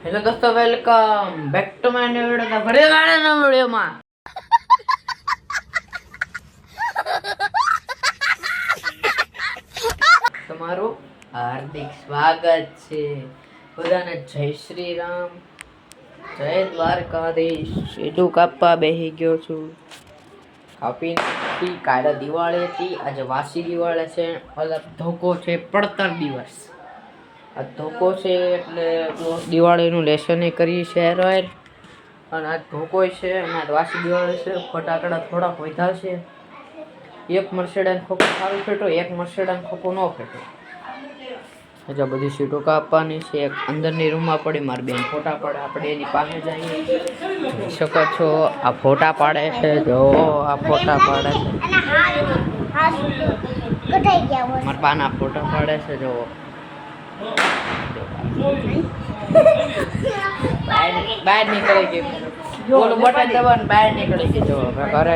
Hello દોસ્તો, welcome back to my new video. ફરી વાળાના વિડિયોમાં તમારું હાર્દિક સ્વાગત છે. બધાને જય શ્રી રામ, જય દ્વારકાધીશ. સીધું કાપવા બેસી ગયો છું. કાપી નથી. કાલે દિવાળી હતી, આજે વાસી દિવાળી છે. અલગ ધોકો છે, પડતર દિવસ. આ ધોકો છે એટલે દિવાળીનું લેસન કરી છે રોયલ. અને આ ધોકો છે અને આ વાસી દિવાળી છે. ફટાકડા થોડાક વધ્યા છે. એક મર્સિડીઝ ખોખું સારું ફેટો, એક મર્સિડીઝ ખોખું ન ફેટો. હજુ બધી સીટો કાપવાની છે. એક અંદરની રૂમમાં પડી, મારી બેન ફોટા પાડે, આપણે એની પાસે જઈએ. શકો છો આ ફોટા પાડે છે, જો આ ફોટા પાડે છે. મારા બાના ફોટા પાડે છે, જો બહાર નીકળી ગઈ. ઓલું બટન દબાવીને બહાર નીકળી ગઈ. જો ઘરે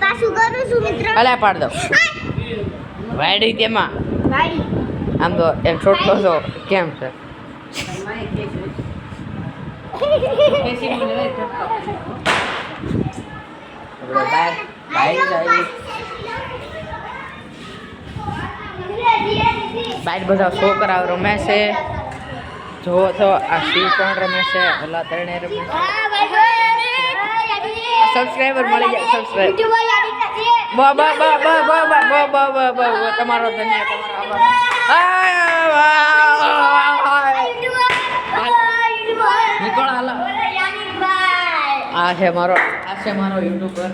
પાછું કરું છું મિત્રો. અલે પાડ દો વાયડી તેમાં આમ તો એમ છોટલો છો કેમ છે? બાઈક બધા છોકરાઓ રમે છે. જોવો તો આ સી પણ રમે છે, ઓલા ત્રણે રમે છે. સબસ્ક્રાઇબર મળી જાય. સબસ્ક્રાઇબ તમારો આ છે મારો યુટ્યુબર.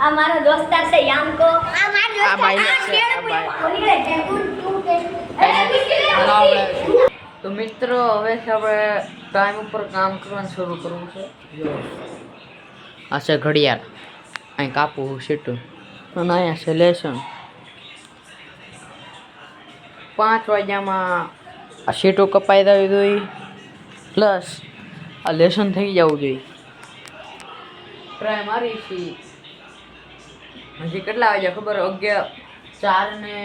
આ મારો દોસ્તાર છે યામકો. આ મારો દોસ્તાર તો મિત્રો, હવે આપણે ટાઈમ ઉપર કામ કરવાનું શરૂ કરવું છે. આ છે ઘડિયાળ, અહીં કાપવું સીટું, અને અહીંયા છે લેસન. 5 વાગ્યામાં આ સીટો કપાઈ દેવી જોઈએ, પ્લસ આ લેસન થઈ જવું જોઈએ. ટ્રાય મારી છીએ. હજી કેટલા વાગ્યા ખબર? 4 ને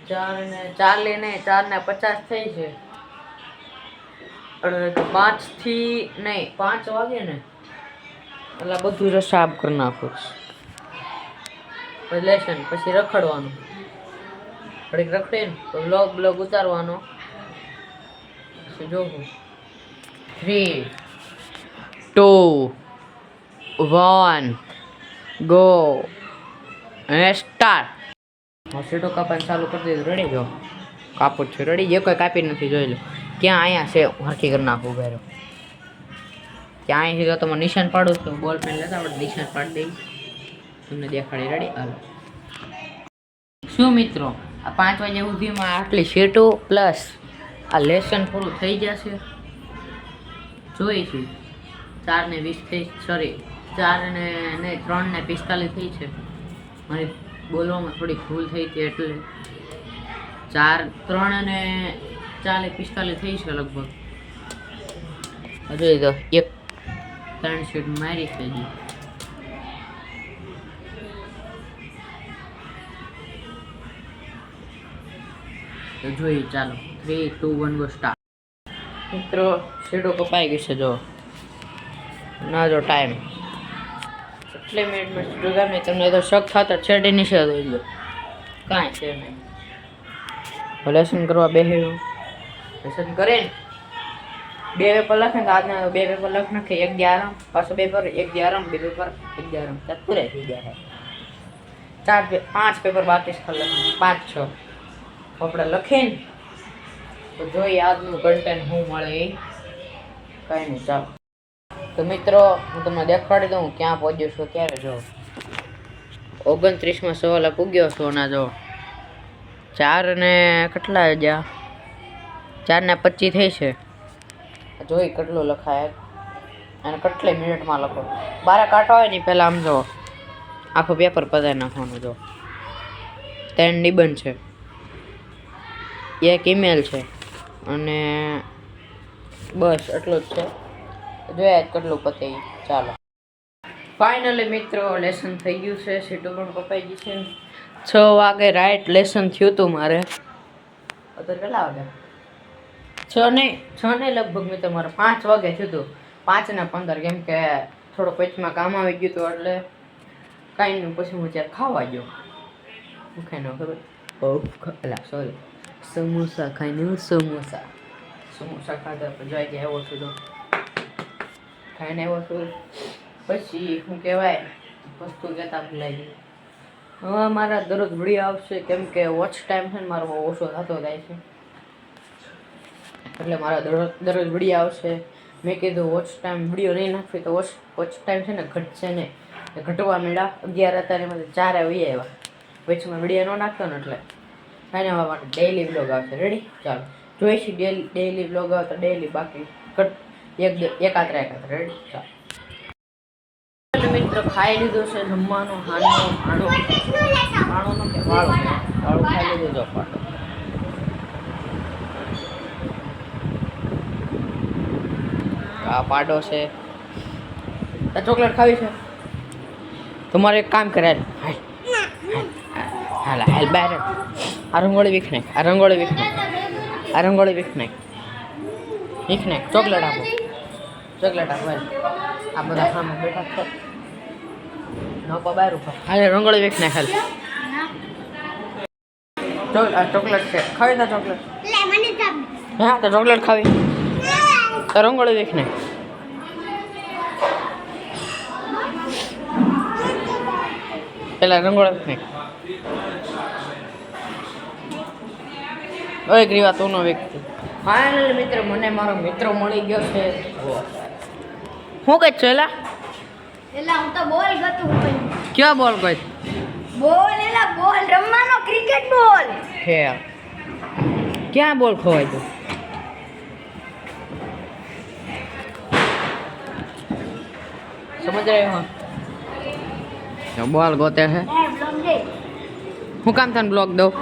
4:50 થઈ છે. 5 થી નહીં, 5 વાગે ને એટલે બધું સાફ કરી નાખું. પછી લેસન, પછી રખડવાનું. ઘડીક રખડીને તો બ્લોગ ઉતારવાનો. પછી જોવું. 3, 2, 1 ગો અને સ્ટાર્ટ. સીટો કાપવાનું ચાલુ કરી દીધું. રેડી જો કાપું છું. રેડી, જે કોઈ કાપી નથી જોઈ લો. ક્યાં અહીંયા છે હરખી કરી નાખવું. બેરો ત્યાં અહીંથી તો તમે નિશાન પાડું છું. બોલ પેન લેતા આપણે નિશાન પાડી દઈએ, તમને દેખાડી. રેડી હાલો. શું મિત્રો, આ 5 વાગ્યા સુધીમાં આટલી સીટો પ્લસ આ લેસન પૂરું થઈ જશે. જોઈશું. 4:20 થઈ, સોરી 3:45 થઈ છે. મારી બોલવામાં થોડી ભૂલ થઈ હતી એટલે 3:45 થઈ છે લગભગ. હજુ તો 3 શીટ મારી છે. તો જોઈએ, ચાલો 3, 2, 1 ગો સ્ટાર્ટ. મિત્રો, શીટો કપાઈ ગઈ છે. જો ના જો ટાઈમ કેટલી મિનિટમાં શીટો ગમે તમને તો શક થતા છેડી નીચે દઈ દો. કાંઈ છે નહીં. લેસન કરવા બેસ્યું. લેસન કરીને 2 પેપર લખે ને આજના 2 પેપર લખ નાખે. 1 દી આરામ, પાછો પેપર, 1 દી આરામ, 2 પેપર, 1 દી આરામ. ત્યાં પૂરે થઈ જાય. 5 પેપર બાકી છે. 5, 6 આપણે લખીને તો જોઈએ આજનું કન્ટેન્ટ શું મળે. એ કાંઈ નહીં. ચાલો તો મિત્રો, હું તમને દેખાડી દઉં ક્યાં પહોંચ્યો છું. ત્યારે જો 29માં સવાલે પૂગ્યો છું. અને જો 4 ને કેટલા વાગ્યા? 4:25 થઈ છે. જોઈ કેટલું લખાય અને કેટલી મિનિટમાં લખો. 12 કાંટા હોય ને પહેલાં આમ જો આખું પેપર પતાવી નાખવાનું. જો 3 નિબંધ છે, 1 ઈમેલ છે, અને બસ એટલું જ છે. જોયા કેટલું પતે. ચાલો ફાઇનલી મિત્રો, લેસન થઈ ગયું છે. સીટો પણ કપાઈ ગઈ છે. 6 વાગે રાઈટ લેસન થયું હતું મારે. અત્યારે કેટલા વાગ્યા? છ ને લગભગ મેં તમારે 5 વાગે થયું 5:15 કેમ કે થોડો પેટમાં કામ આવી ગયું હતું એટલે કાંઈ નહીં પછી હું ત્યારે ખાવા ગયો હું ખાઈને ખબર સોરી સમોસા ખાઈને હું સમોસા ખાધા પછી જોઈ ગયા આવ્યો છું તો ખાઈને આવ્યો છું પછી શું કહેવાય વસ્તુ કહેતા ભૂલાઈ ગઈ હવે મારા દરરોજ વિડીયો આવશે કેમ કે વોચ ટાઈમ છે ને મારો ઓછો થતો જાય છે એટલે મારા દરરોજ વિડીયો આવશે મેં કીધું વોચ ટાઈમ વિડીયો નહીં નાખવી તો વોચ ટાઈમ છે ને ઘટશે ને ઘટવા માંડ્યા 11 અત્યારે મને 4 આવી આવ્યા વચમાં વિડીયો ન નાખતો ને એટલે કાંઈ આવવા માટે ડેઈલી વ્લોગ આવશે રેડી ચાલો જોઈશું ડેઈલી વ્લોગ આવે તો ડેઈલી બાકી એકાત્ર રેડી ચાલો મિત્રો ખાઈ લીધું છે જમવાનું ખાણો કે વાળું ખાઈ લીધું જો પાટો આ પાડો છે ચોકલેટ ખાવી છે તમારે એક કામ કરે હાલ બહાર આ રંગોળી વીખ નાખ ચોકલેટ આપો આ બધા ખામાં બેઠા છે નકો બહાર ઉપર હાલે રંગોળી વીખ નાખ હાલ ચોકલેટ છે ખાવી તા ચોકલેટ હા તો ચોકલેટ ખાવી તો રંગોળી વીખ નાખ પેલા રંગોળી વીખ નાખ ઓય ગ્રીવા તું નો વ્યક્તિ ફાઇનલ મિત્ર મને મારો મિત્ર મળી ગયો છે હું કઈ છો એલા હું તો બોલ ગતું ક્યાં બોલ કઈ બોલ રમવાનો ક્રિકેટ બોલ હે ક્યાં બોલ ખોવાય તું સમજ રહ્યો હા બોલ ગોતે છે હું કામ તને બ્લોક દઉં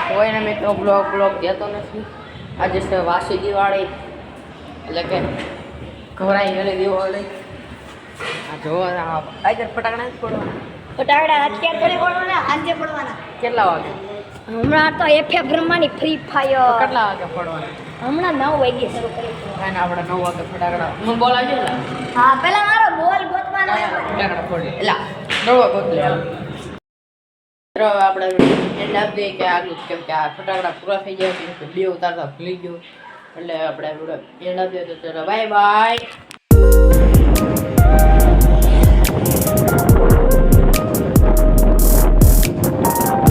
કોઈને મિત્રો બ્લોગ દેતો નથી આજે છે વાસી દિવાળી એટલે કે ઘવરાઈ ગયેલી દિવાળી આ જો આજે ફટાકડા જ પડવાના ફટાકડા અત્યારે થોડી પડવાના આજે પડવાના કેટલા વાગે હમણાં તો એફએફ રમવાની ફ્રી ફાયર કેટલા વાગે પડવાના હમણાં 9 વાગે શરૂ કરી કાંઈ આપણે 9 વાગે ફટાકડા હું બોલાવજો ને હા પેલા મારો બોલ ગોતવાનો ફટાકડા ફોડી એલા નવો ગોત લે આપણે એન્ડ આપી દઈએ કે આગળ કેમ કે આ ફટાકડા પૂરા થઈ જાય બે ઉતારતા ભૂલી ગયો એટલે આપણે એન્ડ આપી દઈએ તો ચલો બાય